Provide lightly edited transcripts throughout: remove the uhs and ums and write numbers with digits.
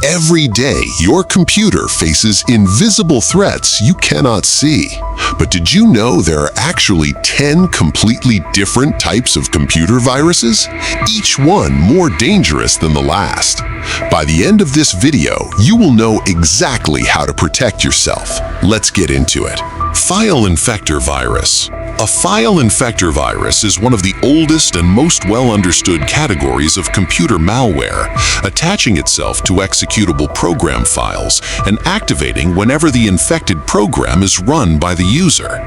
Every day, your computer faces invisible threats you cannot see. But did you know there are actually 10 completely different types of computer viruses? Each one more dangerous than the last. By the end of this video, you will know exactly how to protect yourself. Let's get into it. File Infector Virus. A file infector virus is one of the oldest and most well-understood categories of computer malware, attaching itself to executable program files and activating whenever the infected program is run by the user.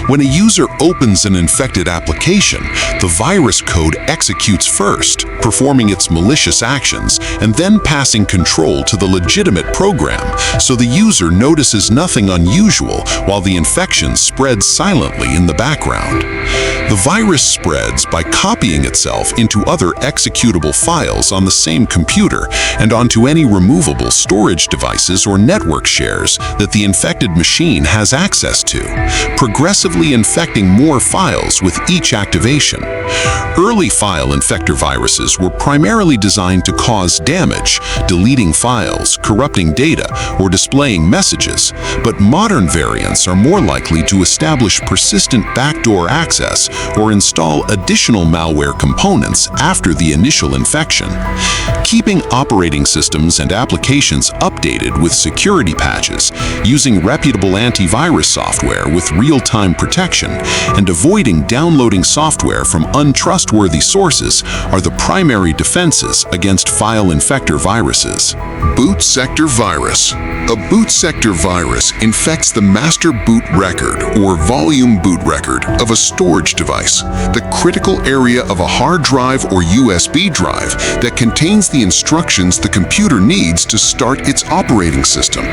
When a user opens an infected application, the virus code executes first, performing its malicious actions and then passing control to the legitimate program, so the user notices nothing unusual while the infection spreads silently in the background. The virus spreads by copying itself into other executable files on the same computer and onto any removable storage devices or network shares that the infected machine has access to, progressively infecting more files with each activation. Early file infector viruses were primarily designed to cause damage, deleting files, corrupting data, or displaying messages, but modern variants are more likely to establish persistent backdoor access or install additional malware components after the initial infection. Keeping operating systems and applications updated with security patches, using reputable antivirus software with real-time protection, and avoiding downloading software from untrustworthy sources are the primary defenses against file infector viruses. Boot sector virus. A boot sector virus infects the master boot record or volume boot record of a storage device, the critical area of a hard drive or USB drive that contains the instructions the computer needs to start its operating system.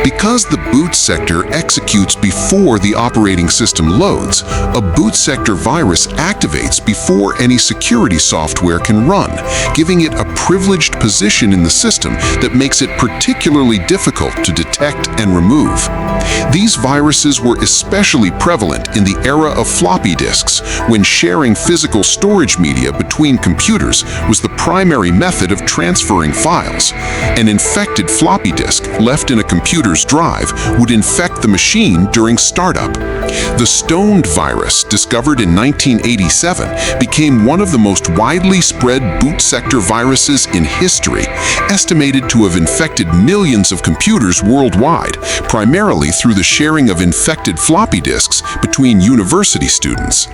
Because the boot sector executes before the operating system loads, a boot sector virus activates before any security software can run, giving it a privileged position in the system that makes it particularly difficult to detect and remove. These viruses were especially prevalent in the era of floppy disks, when sharing physical storage media between computers was the primary method of transferring files. An infected floppy disk left in a computer's drive would infect the machine during startup. The stoned virus, discovered in 1987, became one of the most widely spread boot sector viruses in history, estimated to have infected millions of computers worldwide, primarily through the sharing of infected floppy disks between university students.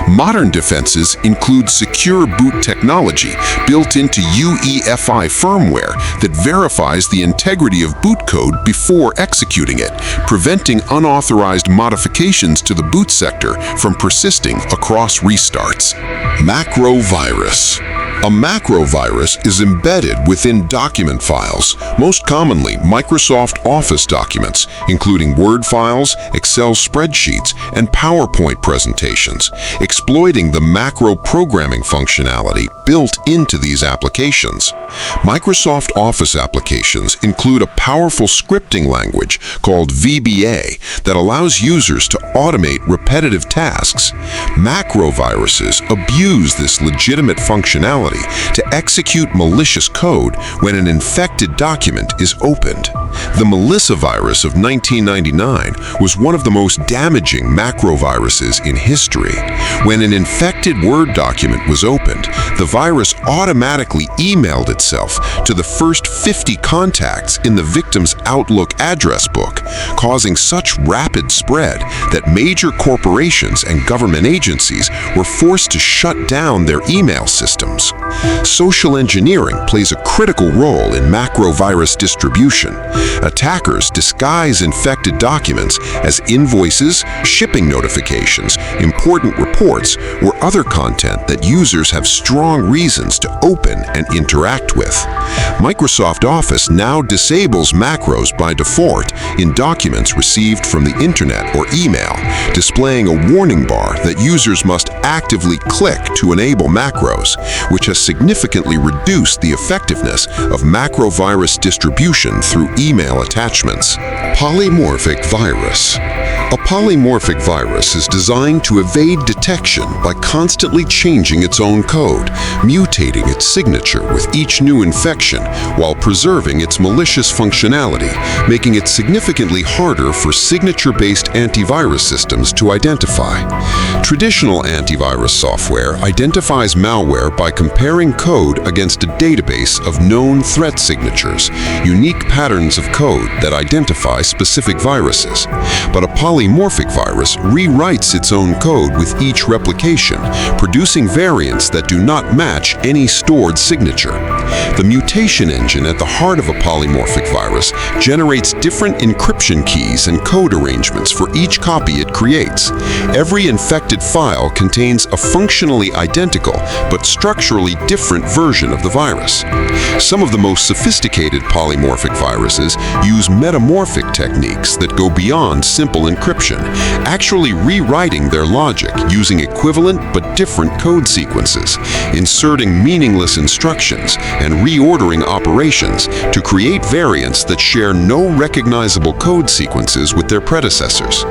Modern defenses include secure boot technology built into UEFI firmware that verifies the integrity of boot code before executing it, preventing unauthorized modifications to the boot sector from persisting across restarts. Macro virus. A macro virus is embedded within document files, most commonly Microsoft Office documents, including Word files, Excel spreadsheets, and PowerPoint presentations, exploiting the macro programming functionality built into these applications. Microsoft Office applications include a powerful scripting language called VBA that allows users to automate repetitive tasks. Macro viruses abuse this legitimate functionality to execute malicious code when an infected document is opened. The Melissa virus of 1999 was one of the most damaging macro viruses in history. When an infected Word document was opened, the virus automatically emailed itself to the first 50 contacts in the victim's Outlook address book, causing such rapid spread that major corporations and government agencies were forced to shut down their email systems. Social engineering plays a critical role in macro virus distribution. Attackers disguise infected documents as invoices, shipping notifications, important reports, or other content that users have strong reasons to open and interact with. Microsoft Office now disables macros by default in documents received from the internet or email, displaying a warning bar that users must actively click to enable macros, which has significantly reduced the effectiveness of macrovirus distribution through email attachments. Polymorphic virus. A polymorphic virus is designed to evade detection by constantly changing its own code, mutating its signature with each new infection while preserving its malicious functionality, making it significantly harder for signature-based antivirus systems to identify. Traditional antivirus software identifies malware by comparing code against a database of known threat signatures, unique patterns of code that identify specific viruses. But a polymorphic virus rewrites its own code with each replication, producing variants that do not match any stored signature. The mutation engine at the heart of a polymorphic virus generates different encryption keys and code arrangements for each copy it creates. Every infected file contains a functionally identical but structurally different version of the virus. Some of the most sophisticated polymorphic viruses use metamorphic techniques that go beyond simple encryption, actually rewriting their logic using equivalent but different code sequences, inserting meaningless instructions, and reordering operations to create variants that share no recognizable code sequences with their predecessors.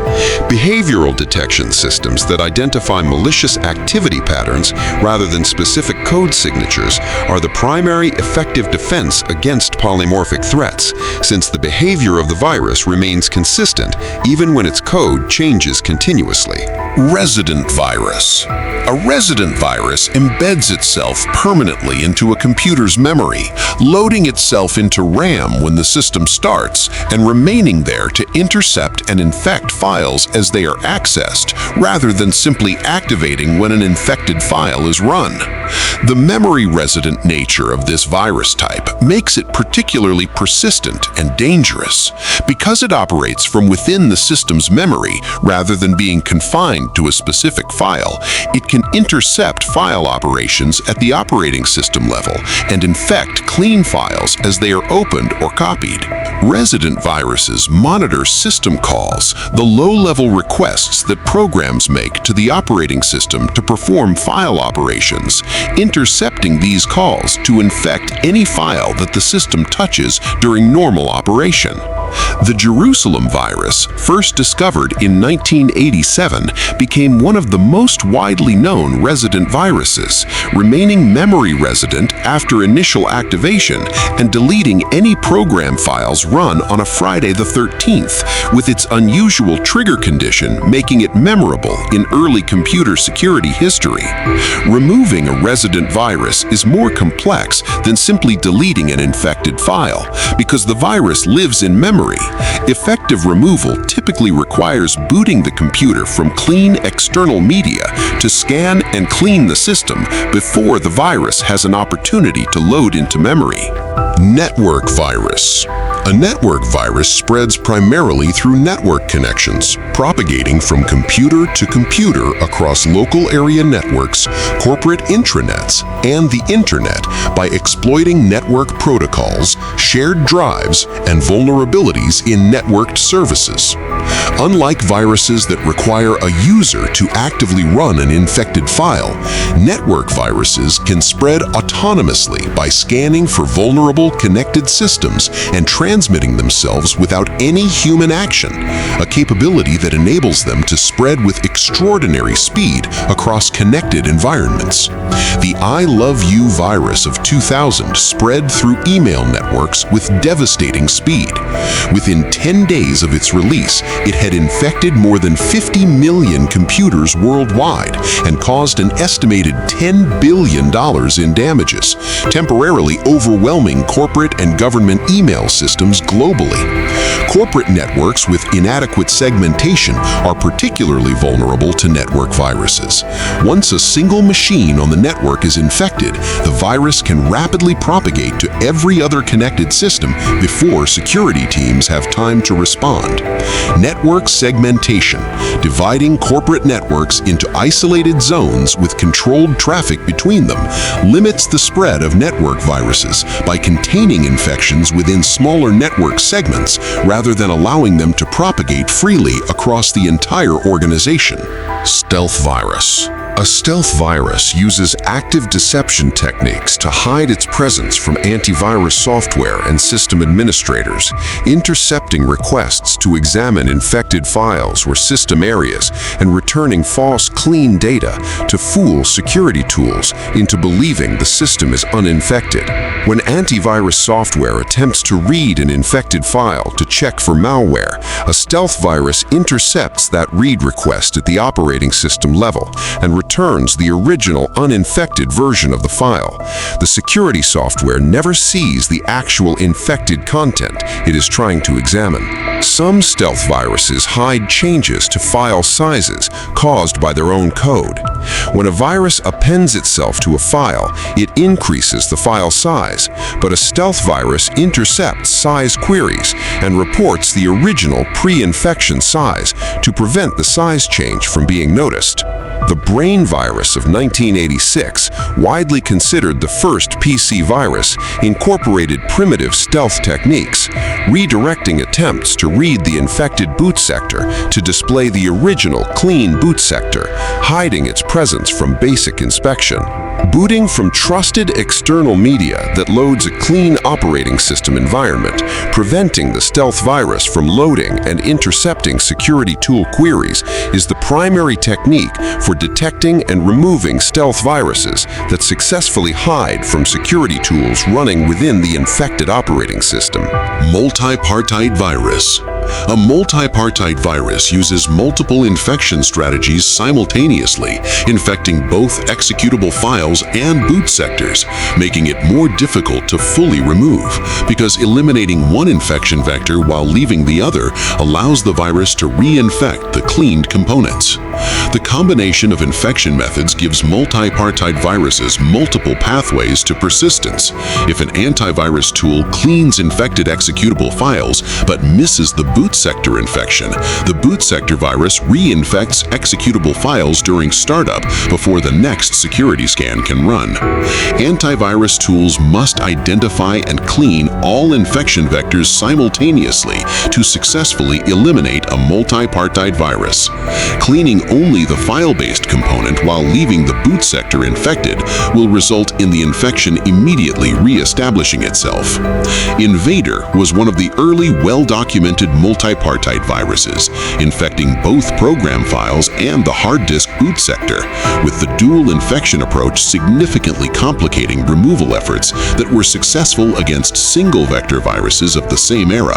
Behavioral detection systems that identify malicious activity patterns rather than specific code signatures are the primary effective defense against polymorphic threats, since the behavior of the virus remains consistent even when its code changes continuously. Resident virus. A resident virus embeds itself permanently into a computer's memory, loading itself into RAM when the system starts and remaining there to intercept and infect files as they are accessed, rather than simply activating when an infected file is run. The memory-resident nature of this virus type makes it particularly persistent and dangerous. Because it operates from within the system's memory rather than being confined to a specific file, it can intercept file operations at the operating system level and infect clean files as they are opened or copied. Resident viruses monitor system calls, the low-level requests that programs make to the operating system to perform file operations, intercepting these calls to infect any file that the system touches during normal operation. The Jerusalem virus, first discovered in 1987, became one of the most widely known resident viruses, remaining memory resident after initial activation and deleting any program files run on a Friday the 13th, with its unusual trigger condition making it memorable in early computer security history. Removing a resident virus is more complex than simply deleting an infected file, because the virus lives in memory. Effective removal typically requires booting the computer from clean external media to scan and clean the system before the virus has an opportunity to load into memory. Network virus. A network virus spreads primarily through network connections, propagating from computer to computer across local area networks, corporate intranets, and the internet by exploiting network protocols, shared drives, and vulnerabilities in networked services. Unlike viruses that require a user to actively run an infected file, network viruses can spread autonomously by scanning for vulnerable connected systems and transmitting themselves without any human action, a capability that enables them to spread with extraordinary speed across connected environments. The I Love You virus of 2000 spread through email networks with devastating speed. Within 10 days of its release, it had infected more than 50 million computers worldwide and caused an estimated $10 billion in damages, temporarily overwhelming corporate and government email systems globally. Corporate networks with inadequate segmentation are particularly vulnerable to network viruses. Once a single machine on the network is infected, the virus can rapidly propagate to every other connected system before security teams have time to respond. Network segmentation, dividing corporate networks into isolated zones with controlled traffic between them, limits the spread of network viruses by containing infections within smaller network segments rather than allowing them to propagate freely across the entire organization. Stealth virus. A stealth virus uses active deception techniques to hide its presence from antivirus software and system administrators, intercepting requests to examine infected files or system areas and returning false clean data to fool security tools into believing the system is uninfected. When antivirus software attempts to read an infected file to check for malware, a stealth virus intercepts that read request at the operating system level and returns the original uninfected version of the file. The security software never sees the actual infected content it is trying to examine. Some stealth viruses hide changes to file sizes caused by their own code. When a virus appends itself to a file, it increases the file size, but a stealth virus intercepts size queries and reports the original pre-infection size to prevent the size change from being noticed. The brain virus of 1986, widely considered the first PC virus, incorporated primitive stealth techniques, redirecting attempts to read the infected boot sector to display the original clean boot sector, hiding its presence from basic inspection. Booting from trusted external media that loads a clean operating system environment, preventing the stealth virus from loading and intercepting security tool queries, is the primary technique for detecting and removing stealth viruses that successfully hide from security tools running within the infected operating system. Multipartite virus. A multipartite virus uses multiple infection strategies simultaneously, infecting both executable files and boot sectors, making it more difficult to fully remove, because eliminating one infection vector while leaving the other allows the virus to reinfect the cleaned components. The combination of infection methods gives multipartite viruses multiple pathways to persistence. If an antivirus tool cleans infected executable files but misses the boot sector infection, the boot sector virus reinfects executable files during startup before the next security scan can run. Antivirus tools must identify and clean all infection vectors simultaneously to successfully eliminate a multipartite virus. Cleaning only the file-based component while leaving the boot sector infected will result in the infection immediately re-establishing itself. Invader was one of the early well-documented multipartite viruses, infecting both program files and the hard disk boot sector, with the dual infection approach significantly complicating removal efforts that were successful against single-vector viruses of the same era.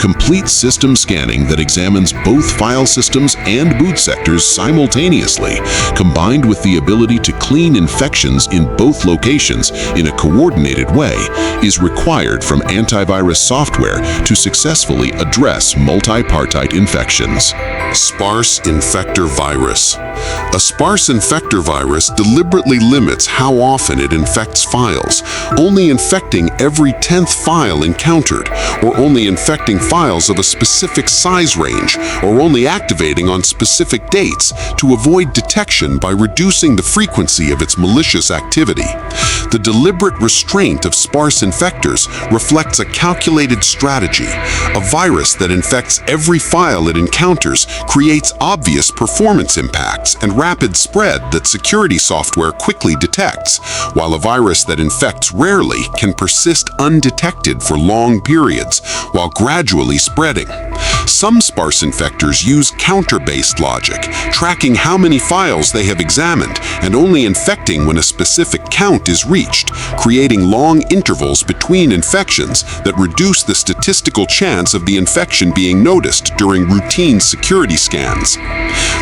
Complete system scanning that examines both file systems and boot sectors simultaneously, combined with the ability to clean infections in both locations in a coordinated way, is required from antivirus software to successfully address multipartite infections. Sparse infector virus. A sparse infector virus deliberately limits how often it infects files, only infecting every 10th file encountered, or only infecting files of a specific size range, or only activating on specific dates to avoid detection by reducing the frequency of its malicious activity. The deliberate restraint of sparse infectors reflects a calculated strategy. A virus that infects every file it encounters creates obvious performance impacts and rapid spread that security software quickly detects, while a virus that infects rarely can persist undetected for long periods while gradually spreading. Some sparse infectors use counter-based logic, tracking how many files they have examined and only infecting when a specific count is reached, creating long intervals between infections that reduce the statistical chance of the infection being noticed during routine security scans.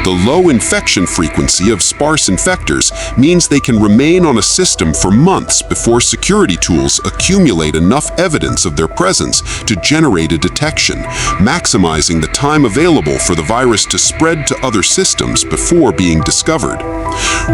The low infection frequency of sparse infectors means they can remain on a system for months before security tools accumulate enough evidence of their presence to generate a detection, maximizing the time available for the virus to spread to other systems before being discovered.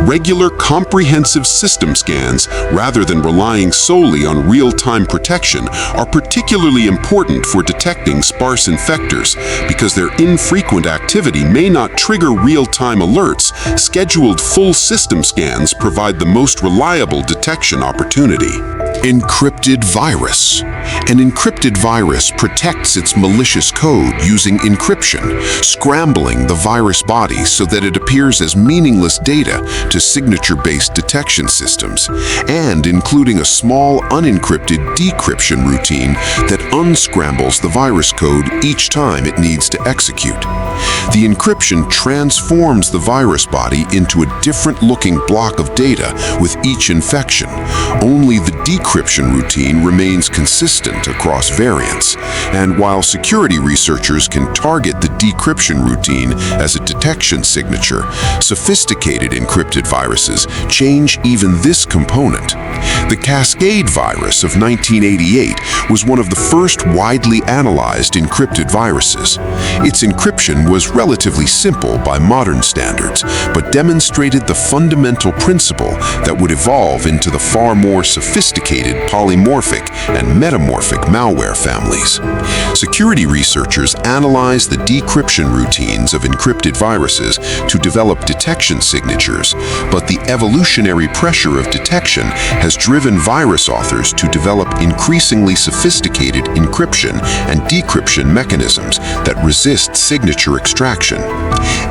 Regular comprehensive system scans, rather than relying solely on real-time protection, are particularly important for detecting sparse infectors because their infrequent activity may not trigger real-time alerts. Scheduled full system scans provide the most reliable detection opportunity. Encrypted Virus. An encrypted virus protects its malicious code using encryption, scrambling the virus body so that it appears as meaningless data to signature-based detection systems, and including a small unencrypted decryption routine that unscrambles the virus code each time it needs to execute. The encryption transforms the virus body into a different-looking block of data with each infection. Only the decryption routine remains consistent across variants, and while security researchers can target the decryption routine as a detection signature, sophisticated encrypted viruses change even this component. The Cascade virus of 1988 was one of the first widely analyzed encrypted viruses. Its encryption was relatively simple by modern standards, but demonstrated the fundamental principle that would evolve into the far more sophisticated polymorphic and metamorphic malware families. Security researchers analyzed the decryption routines of encrypted viruses to develop detection signatures, but the evolutionary pressure of detection has driven virus authors to develop increasingly sophisticated encryption and decryption mechanisms that resist signature extraction.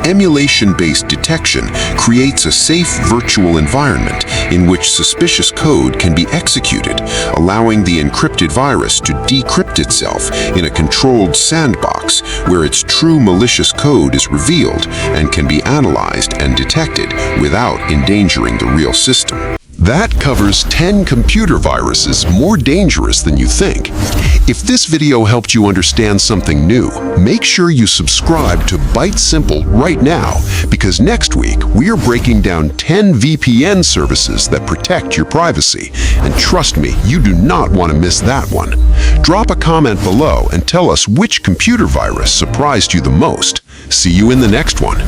Emulation-based detection creates a safe virtual environment in which suspicious code can be executed, allowing the encrypted virus to decrypt itself in a controlled sandbox where its true malicious code is revealed and can be analyzed and detected without endangering the real system. That covers 10 computer viruses more dangerous than you think. If this video helped you understand something new, make sure you subscribe to ByteSimple right now, because next week we are breaking down 10 VPN services that protect your privacy. And trust me, you do not want to miss that one. Drop a comment below and tell us which computer virus surprised you the most. See you in the next one.